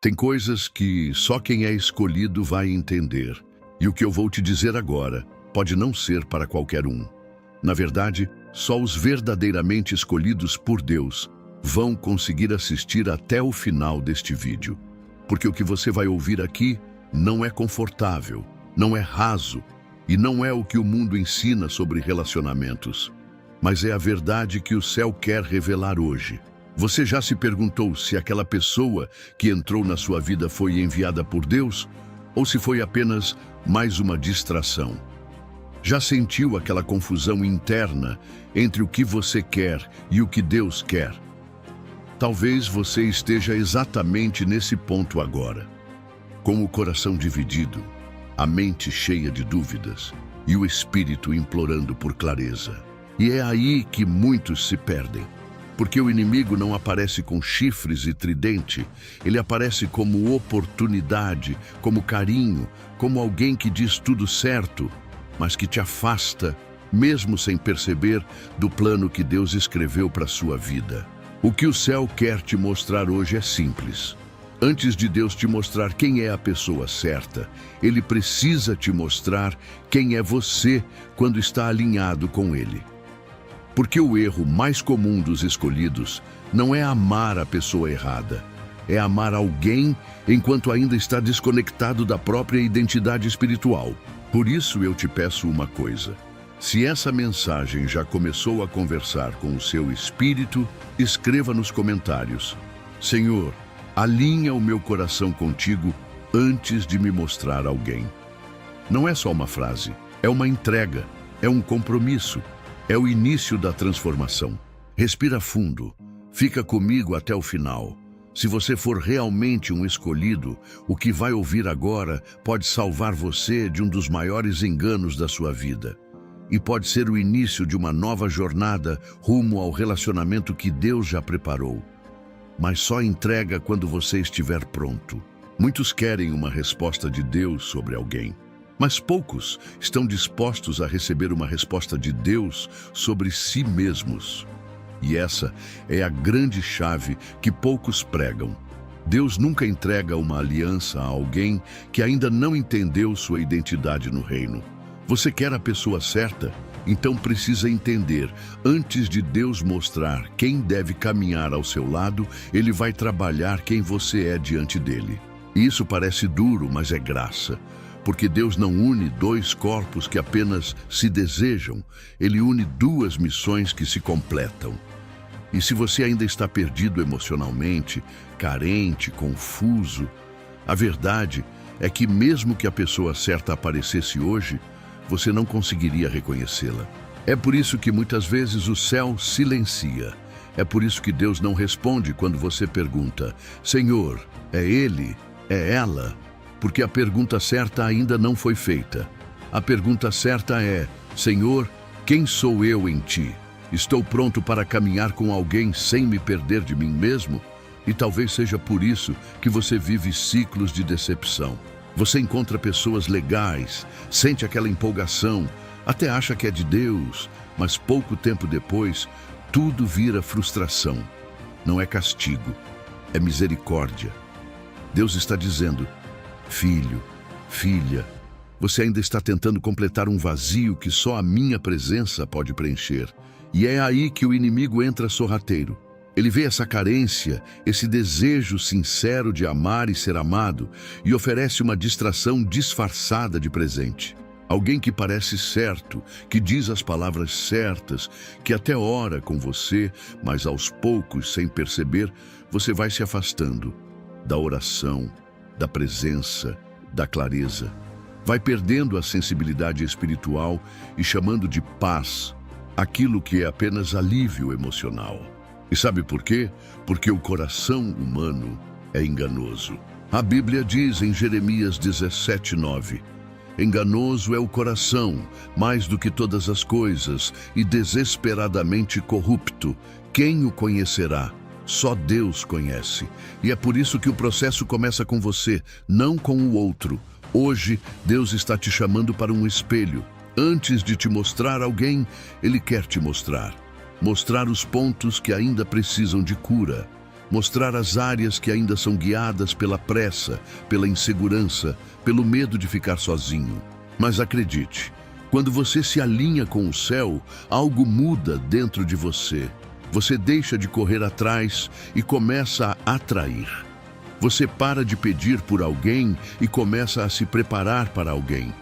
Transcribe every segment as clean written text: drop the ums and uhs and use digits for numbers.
Tem coisas que só quem é escolhido vai entender. E o que eu vou te dizer agora pode não ser para qualquer um. Na verdade, só os verdadeiramente escolhidos por Deus vão conseguir assistir até o final deste vídeo. Porque o que você vai ouvir aqui não é confortável, não é raso e não é o que o mundo ensina sobre relacionamentos. Mas é a verdade que o céu quer revelar hoje. Você já se perguntou se aquela pessoa que entrou na sua vida foi enviada por Deus ou se foi apenas mais uma distração? Já sentiu aquela confusão interna entre o que você quer e o que Deus quer? Talvez você esteja exatamente nesse ponto agora, com o coração dividido, a mente cheia de dúvidas e o espírito implorando por clareza. E é aí que muitos se perdem. Porque o inimigo não aparece com chifres e tridente, ele aparece como oportunidade, como carinho, como alguém que diz tudo certo, mas que te afasta, mesmo sem perceber, do plano que Deus escreveu para a sua vida. O que o céu quer te mostrar hoje é simples. Antes de Deus te mostrar quem é a pessoa certa, Ele precisa te mostrar quem é você quando está alinhado com Ele. Porque o erro mais comum dos escolhidos não é amar a pessoa errada, é amar alguém enquanto ainda está desconectado da própria identidade espiritual. Por isso eu te peço uma coisa. Se essa mensagem já começou a conversar com o seu espírito, escreva nos comentários: Senhor, alinha o meu coração contigo antes de me mostrar alguém. Não é só uma frase, é uma entrega, é um compromisso. É o início da transformação. Respira fundo. Fica comigo até o final. Se você for realmente um escolhido, o que vai ouvir agora pode salvar você de um dos maiores enganos da sua vida. E pode ser o início de uma nova jornada rumo ao relacionamento que Deus já preparou. Mas só entrega quando você estiver pronto. Muitos querem uma resposta de Deus sobre alguém. Mas poucos estão dispostos a receber uma resposta de Deus sobre si mesmos. E essa é a grande chave que poucos pregam. Deus nunca entrega uma aliança a alguém que ainda não entendeu sua identidade no reino. Você quer a pessoa certa? Então precisa entender, antes de Deus mostrar quem deve caminhar ao seu lado, Ele vai trabalhar quem você é diante dele. Isso parece duro, mas é graça. Porque Deus não une dois corpos que apenas se desejam, Ele une duas missões que se completam. E se você ainda está perdido emocionalmente, carente, confuso, a verdade é que mesmo que a pessoa certa aparecesse hoje, você não conseguiria reconhecê-la. É por isso que muitas vezes o céu silencia. É por isso que Deus não responde quando você pergunta: Senhor, é ele? É ela? Porque a pergunta certa ainda não foi feita. A pergunta certa é: Senhor, quem sou eu em Ti? Estou pronto para caminhar com alguém sem me perder de mim mesmo? E talvez seja por isso que você vive ciclos de decepção. Você encontra pessoas legais, sente aquela empolgação, até acha que é de Deus, mas pouco tempo depois, tudo vira frustração. Não é castigo, é misericórdia. Deus está dizendo: Filho, filha, você ainda está tentando completar um vazio que só a minha presença pode preencher. E é aí que o inimigo entra sorrateiro. Ele vê essa carência, esse desejo sincero de amar e ser amado, e oferece uma distração disfarçada de presente. Alguém que parece certo, que diz as palavras certas, que até ora com você, mas aos poucos, sem perceber, você vai se afastando da oração, da presença, da clareza. Vai perdendo a sensibilidade espiritual e chamando de paz aquilo que é apenas alívio emocional. E sabe por quê? Porque o coração humano é enganoso. A Bíblia diz em Jeremias 17:9: enganoso é o coração, mais do que todas as coisas, e desesperadamente corrupto. Quem o conhecerá? Só Deus conhece. E é por isso que o processo começa com você, não com o outro. Hoje, Deus está te chamando para um espelho. Antes de te mostrar alguém, Ele quer te mostrar. Mostrar os pontos que ainda precisam de cura. mostrar as áreas que ainda são guiadas pela pressa, pela insegurança, pelo medo de ficar sozinho. Mas acredite, quando você se alinha com o céu, algo muda dentro de você. Você deixa de correr atrás e começa a atrair. Você para de pedir por alguém e começa a se preparar para alguém.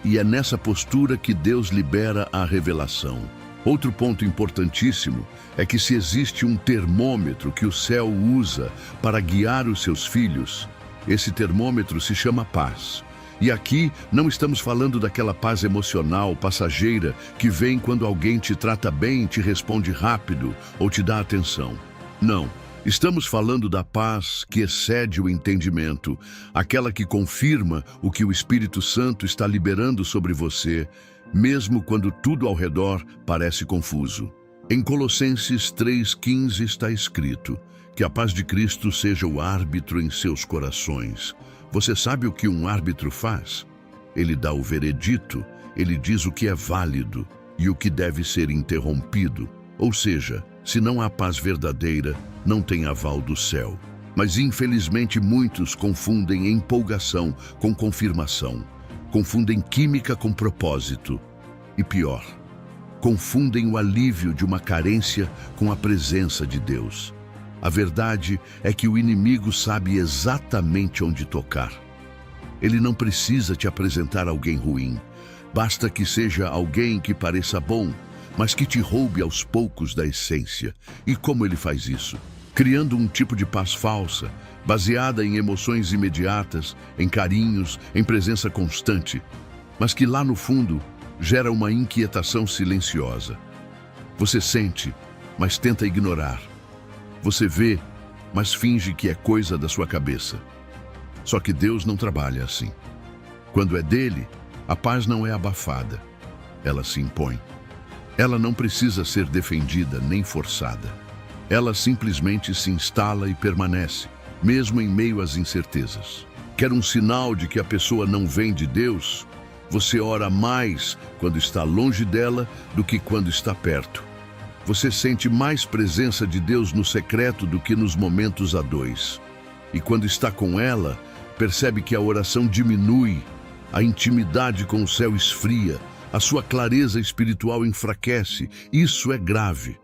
E é nessa postura que Deus libera a revelação. Outro ponto importantíssimo é que se existe um termômetro que o céu usa para guiar os seus filhos, esse termômetro se chama paz. E aqui não estamos falando daquela paz emocional, passageira, que vem quando alguém te trata bem, te responde rápido ou te dá atenção. Não, estamos falando da paz que excede o entendimento, aquela que confirma o que o Espírito Santo está liberando sobre você, mesmo quando tudo ao redor parece confuso. Em Colossenses 3,15 está escrito que a paz de Cristo seja o árbitro em seus corações. Você sabe o que um árbitro faz? Ele dá o veredito, ele diz o que é válido e o que deve ser interrompido. Ou seja, se não há paz verdadeira, não tem aval do céu. Mas infelizmente muitos confundem empolgação com confirmação. Confundem química com propósito. E pior, confundem o alívio de uma carência com a presença de Deus. A verdade é que o inimigo sabe exatamente onde tocar. Ele não precisa te apresentar alguém ruim. Basta que seja alguém que pareça bom, mas que te roube aos poucos da essência. E como ele faz isso? Criando um tipo de paz falsa, baseada em emoções imediatas, em carinhos, em presença constante, mas que lá no fundo gera uma inquietação silenciosa. Você sente, mas tenta ignorar. Você vê, mas finge que é coisa da sua cabeça. Só que Deus não trabalha assim. Quando é dele, a paz não é abafada. Ela se impõe. Ela não precisa ser defendida nem forçada. Ela simplesmente se instala e permanece, mesmo em meio às incertezas. Quer um sinal de que a pessoa não vem de Deus? Você ora mais quando está longe dela do que quando está perto. Você sente mais presença de Deus no secreto do que nos momentos a dois. E quando está com ela, percebe que a oração diminui, a intimidade com o céu esfria, a sua clareza espiritual enfraquece. Isso é grave,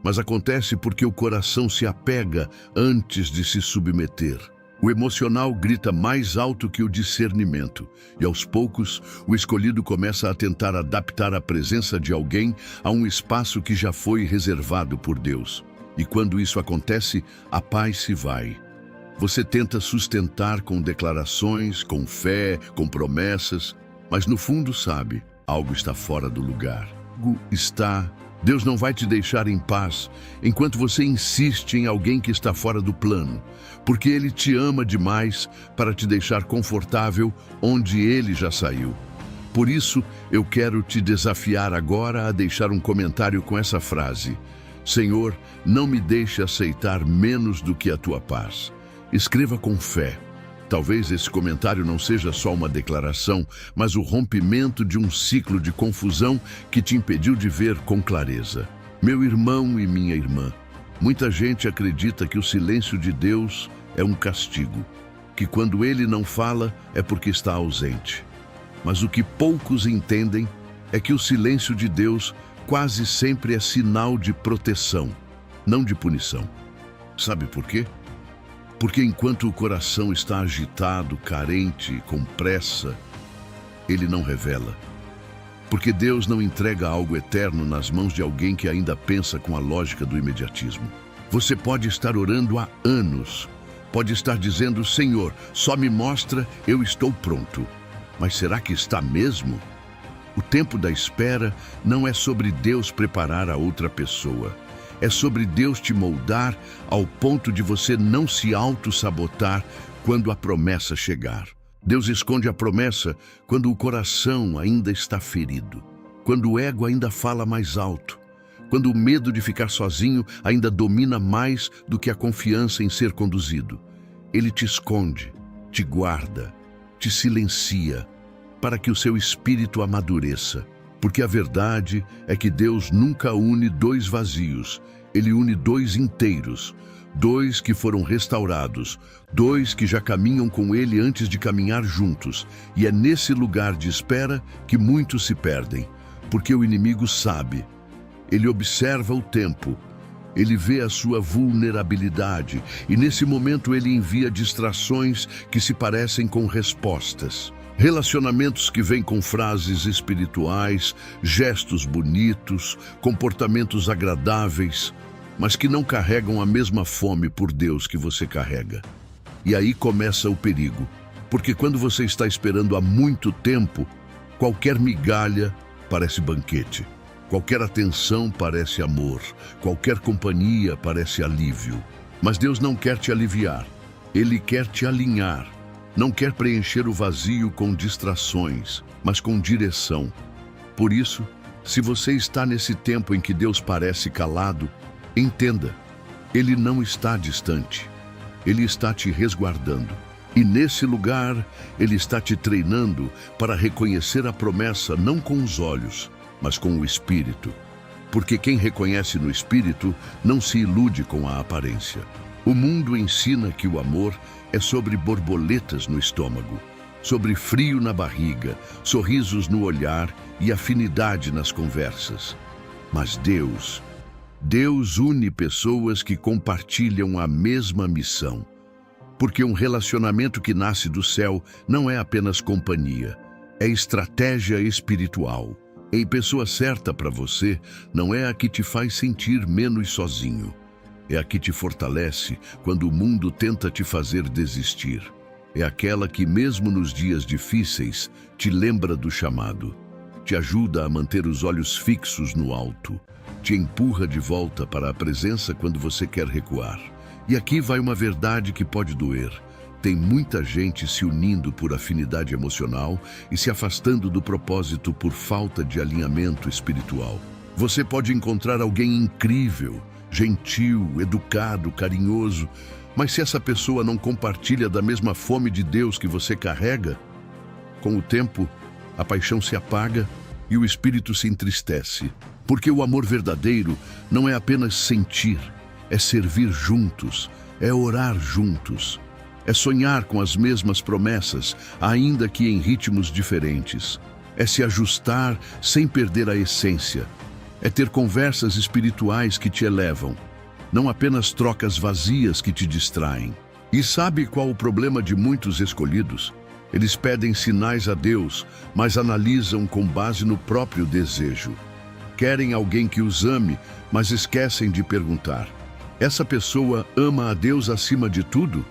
mas acontece porque o coração se apega antes de se submeter. O emocional grita mais alto que o discernimento, e aos poucos o escolhido começa a tentar adaptar a presença de alguém a um espaço que já foi reservado por Deus. E quando isso acontece, a paz se vai. Você tenta sustentar com declarações, com fé, com promessas, mas no fundo sabe, algo está fora do lugar. Deus não vai te deixar em paz enquanto você insiste em alguém que está fora do plano, porque Ele te ama demais para te deixar confortável onde Ele já saiu. Por isso, eu quero te desafiar agora a deixar um comentário com essa frase: Senhor, não me deixe aceitar menos do que a tua paz. Escreva com fé. Talvez esse comentário não seja só uma declaração, mas o rompimento de um ciclo de confusão que te impediu de ver com clareza. Meu irmão e minha irmã, muita gente acredita que o silêncio de Deus é um castigo, que quando Ele não fala é porque está ausente. Mas o que poucos entendem é que o silêncio de Deus quase sempre é sinal de proteção, não de punição. Sabe por quê? Porque enquanto o coração está agitado, carente, com pressa, Ele não revela. Porque Deus não entrega algo eterno nas mãos de alguém que ainda pensa com a lógica do imediatismo. Você pode estar orando há anos, pode estar dizendo: Senhor, só me mostra, eu estou pronto. Mas será que está mesmo? O tempo da espera não é sobre Deus preparar a outra pessoa. É sobre Deus te moldar ao ponto de você não se auto-sabotar quando a promessa chegar. Deus esconde a promessa quando o coração ainda está ferido, quando o ego ainda fala mais alto, quando o medo de ficar sozinho ainda domina mais do que a confiança em ser conduzido. Ele te esconde, te guarda, te silencia, para que o seu espírito amadureça. Porque a verdade é que Deus nunca une dois vazios, Ele une dois inteiros, 2 que foram restaurados, 2 que já caminham com Ele antes de caminhar juntos. E é nesse lugar de espera que muitos se perdem, porque o inimigo sabe. Ele observa o tempo, ele vê a sua vulnerabilidade e nesse momento ele envia distrações que se parecem com respostas. Relacionamentos que vêm com frases espirituais, gestos bonitos, comportamentos agradáveis, mas que não carregam a mesma fome por Deus que você carrega. E aí começa o perigo, porque quando você está esperando há muito tempo, qualquer migalha parece banquete, qualquer atenção parece amor, qualquer companhia parece alívio. Mas Deus não quer te aliviar, Ele quer te alinhar. Não quer preencher o vazio com distrações, mas com direção. Por isso, se você está nesse tempo em que Deus parece calado, entenda, Ele não está distante. Ele está te resguardando. E nesse lugar, Ele está te treinando para reconhecer a promessa não com os olhos, mas com o Espírito. Porque quem reconhece no Espírito não se ilude com a aparência. O mundo ensina que o amor é sobre borboletas no estômago, sobre frio na barriga, sorrisos no olhar e afinidade nas conversas. Mas Deus une pessoas que compartilham a mesma missão. Porque um relacionamento que nasce do céu não é apenas companhia, é estratégia espiritual. A pessoa certa para você não é a que te faz sentir menos sozinho. É a que te fortalece quando o mundo tenta te fazer desistir. É aquela que, mesmo nos dias difíceis, te lembra do chamado, te ajuda a manter os olhos fixos no alto, te empurra de volta para a presença quando você quer recuar. E aqui vai uma verdade que pode doer. Tem muita gente se unindo por afinidade emocional e se afastando do propósito por falta de alinhamento espiritual. Você pode encontrar alguém incrível, gentil, educado, carinhoso, mas se essa pessoa não compartilha da mesma fome de Deus que você carrega, com o tempo, a paixão se apaga e o espírito se entristece. Porque o amor verdadeiro não é apenas sentir, é servir juntos, é orar juntos, é sonhar com as mesmas promessas, ainda que em ritmos diferentes, é se ajustar sem perder a essência, é ter conversas espirituais que te elevam, não apenas trocas vazias que te distraem. E sabe qual o problema de muitos escolhidos? Eles pedem sinais a Deus, mas analisam com base no próprio desejo. Querem alguém que os ame, mas esquecem de perguntar: essa pessoa ama a Deus acima de tudo?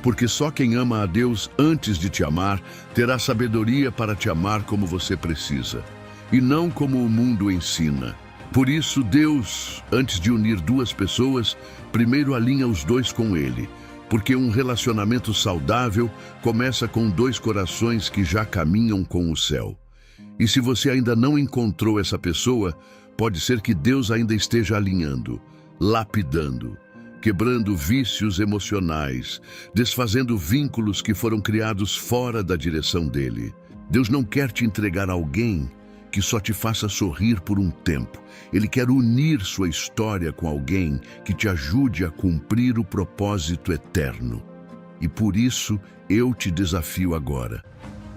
Porque só quem ama a Deus antes de te amar terá sabedoria para te amar como você precisa, e não como o mundo ensina. Por isso, Deus, antes de unir duas pessoas, primeiro alinha os dois com Ele, porque um relacionamento saudável começa com dois corações que já caminham com o céu. E se você ainda não encontrou essa pessoa, pode ser que Deus ainda esteja alinhando, lapidando, quebrando vícios emocionais, desfazendo vínculos que foram criados fora da direção dele. Deus não quer te entregar alguém que só te faça sorrir por um tempo. Ele quer unir sua história com alguém que te ajude a cumprir o propósito eterno. E por isso eu te desafio agora.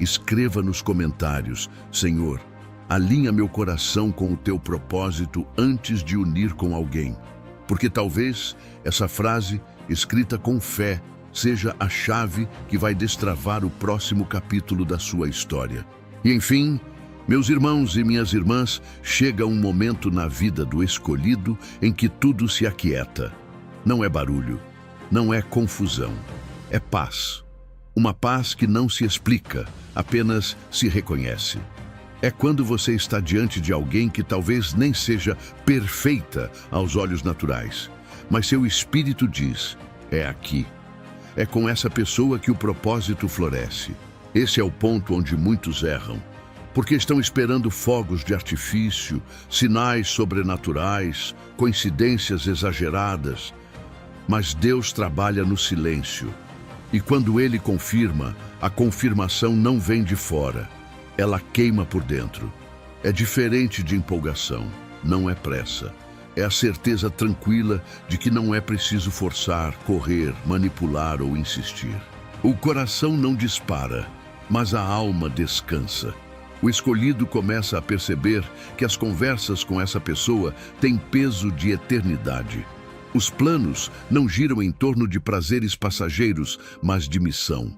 Escreva nos comentários: Senhor, alinha meu coração com o teu propósito antes de unir com alguém. Porque talvez essa frase, escrita com fé, seja a chave que vai destravar o próximo capítulo da sua história. E enfim, meus irmãos e minhas irmãs, chega um momento na vida do escolhido em que tudo se aquieta. Não é barulho, não é confusão, é paz. Uma paz que não se explica, apenas se reconhece. É quando você está diante de alguém que talvez nem seja perfeita aos olhos naturais, mas seu espírito diz: é aqui. É com essa pessoa que o propósito floresce. Esse é o ponto onde muitos erram, porque estão esperando fogos de artifício, sinais sobrenaturais, coincidências exageradas. Mas Deus trabalha no silêncio. E quando Ele confirma, a confirmação não vem de fora. Ela queima por dentro. É diferente de empolgação, não é pressa. É a certeza tranquila de que não é preciso forçar, correr, manipular ou insistir. O coração não dispara, mas a alma descansa. O escolhido começa a perceber que as conversas com essa pessoa têm peso de eternidade. Os planos não giram em torno de prazeres passageiros, mas de missão.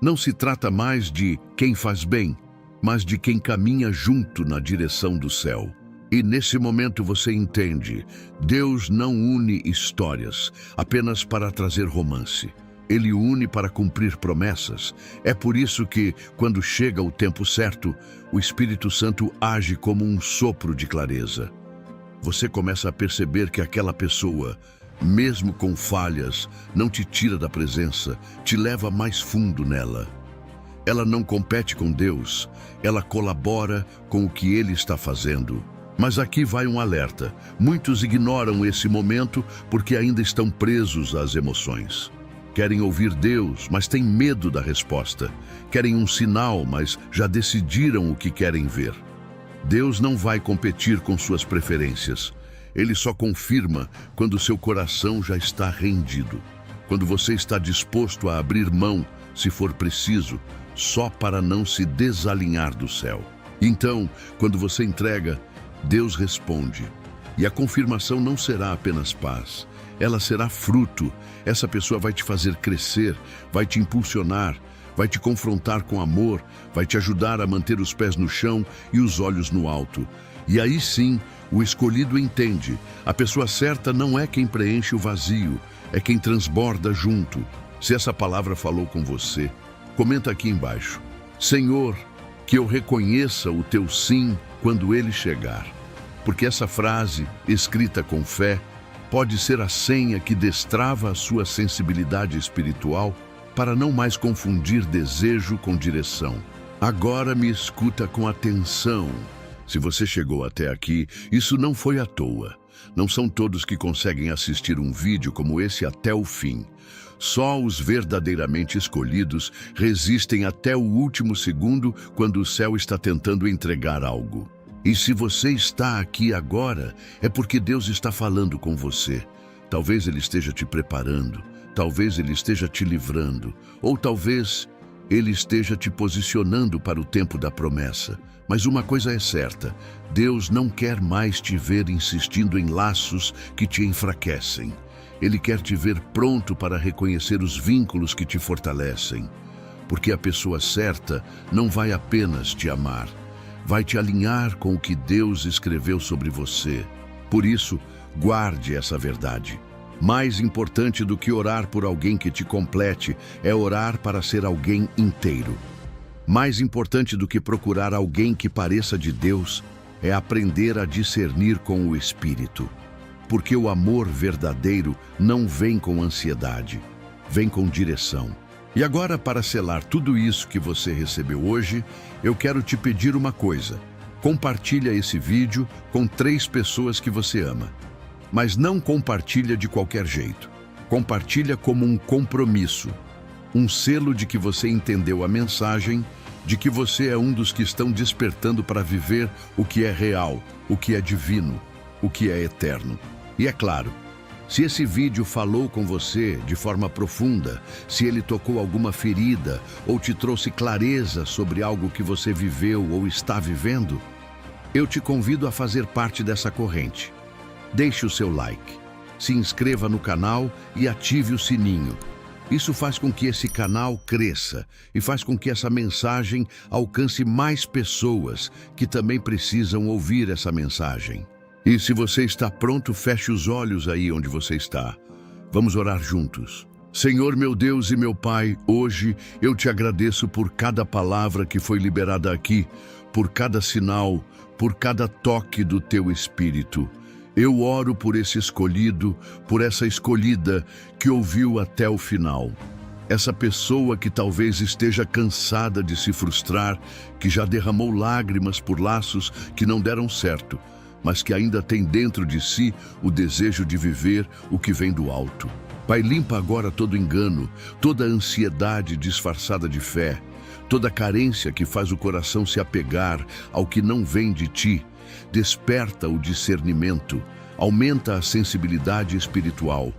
Não se trata mais de quem faz bem, mas de quem caminha junto na direção do céu. E nesse momento você entende, Deus não une histórias apenas para trazer romance. Ele une para cumprir promessas. É por isso que, quando chega o tempo certo, o Espírito Santo age como um sopro de clareza. Você começa a perceber que aquela pessoa, mesmo com falhas, não te tira da presença, te leva mais fundo nela. Ela não compete com Deus, ela colabora com o que Ele está fazendo. Mas aqui vai um alerta. Muitos ignoram esse momento porque ainda estão presos às emoções. Querem ouvir Deus, mas têm medo da resposta. Querem um sinal, mas já decidiram o que querem ver. Deus não vai competir com suas preferências. Ele só confirma quando seu coração já está rendido. Quando você está disposto a abrir mão, se for preciso, só para não se desalinhar do céu. Então, quando você entrega, Deus responde. E a confirmação não será apenas paz. Ela será fruto. Essa pessoa vai te fazer crescer, vai te impulsionar, vai te confrontar com amor, vai te ajudar a manter os pés no chão e os olhos no alto. E aí sim, o escolhido entende. A pessoa certa não é quem preenche o vazio, é quem transborda junto. Se essa palavra falou com você, comenta aqui embaixo. Senhor, que eu reconheça o teu sim quando ele chegar. Porque essa frase, escrita com fé, pode ser a senha que destrava a sua sensibilidade espiritual para não mais confundir desejo com direção. Agora me escuta com atenção. Se você chegou até aqui, isso não foi à toa. Não são todos que conseguem assistir um vídeo como esse até o fim. Só os verdadeiramente escolhidos resistem até o último segundo quando o céu está tentando entregar algo. E se você está aqui agora, é porque Deus está falando com você. Talvez Ele esteja te preparando, talvez Ele esteja te livrando, ou talvez Ele esteja te posicionando para o tempo da promessa. Mas uma coisa é certa, Deus não quer mais te ver insistindo em laços que te enfraquecem. Ele quer te ver pronto para reconhecer os vínculos que te fortalecem. Porque a pessoa certa não vai apenas te amar, vai te alinhar com o que Deus escreveu sobre você. Por isso, guarde essa verdade. Mais importante do que orar por alguém que te complete é orar para ser alguém inteiro. Mais importante do que procurar alguém que pareça de Deus é aprender a discernir com o Espírito. Porque o amor verdadeiro não vem com ansiedade, vem com direção. E agora, para selar tudo isso que você recebeu hoje, eu quero te pedir uma coisa. Compartilha esse vídeo com 3 pessoas que você ama. Mas não compartilha de qualquer jeito. Compartilha como um compromisso. Um selo de que você entendeu a mensagem, de que você é um dos que estão despertando para viver o que é real, o que é divino, o que é eterno. E é claro, se esse vídeo falou com você de forma profunda, se ele tocou alguma ferida ou te trouxe clareza sobre algo que você viveu ou está vivendo, eu te convido a fazer parte dessa corrente. Deixe o seu like, se inscreva no canal e ative o sininho. Isso faz com que esse canal cresça e faz com que essa mensagem alcance mais pessoas que também precisam ouvir essa mensagem. E se você está pronto, feche os olhos aí onde você está. Vamos orar juntos. Senhor, meu Deus e meu Pai, hoje eu te agradeço por cada palavra que foi liberada aqui, por cada sinal, por cada toque do teu Espírito. Eu oro por esse escolhido, por essa escolhida que ouviu até o final. Essa pessoa que talvez esteja cansada de se frustrar, que já derramou lágrimas por laços que não deram certo, mas que ainda tem dentro de si o desejo de viver o que vem do alto. Pai, limpa agora todo engano, toda ansiedade disfarçada de fé, toda carência que faz o coração se apegar ao que não vem de ti. Desperta o discernimento, aumenta a sensibilidade espiritual.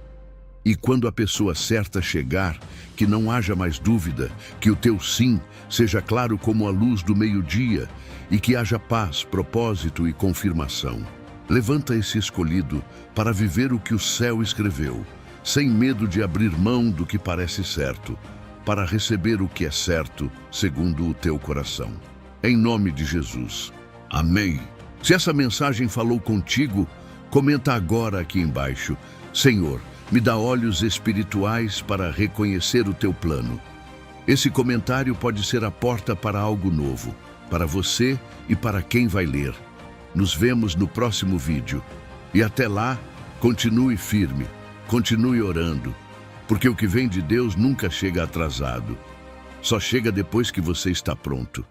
E quando a pessoa certa chegar, que não haja mais dúvida, que o teu sim seja claro como a luz do meio-dia e que haja paz, propósito e confirmação. Levanta esse escolhido para viver o que o céu escreveu, sem medo de abrir mão do que parece certo, para receber o que é certo, segundo o teu coração. Em nome de Jesus. Amém. Se essa mensagem falou contigo, comenta agora aqui embaixo: Senhor, me dá olhos espirituais para reconhecer o teu plano. Esse comentário pode ser a porta para algo novo, para você e para quem vai ler. Nos vemos no próximo vídeo. E até lá, continue firme, continue orando, porque o que vem de Deus nunca chega atrasado. Só chega depois que você está pronto.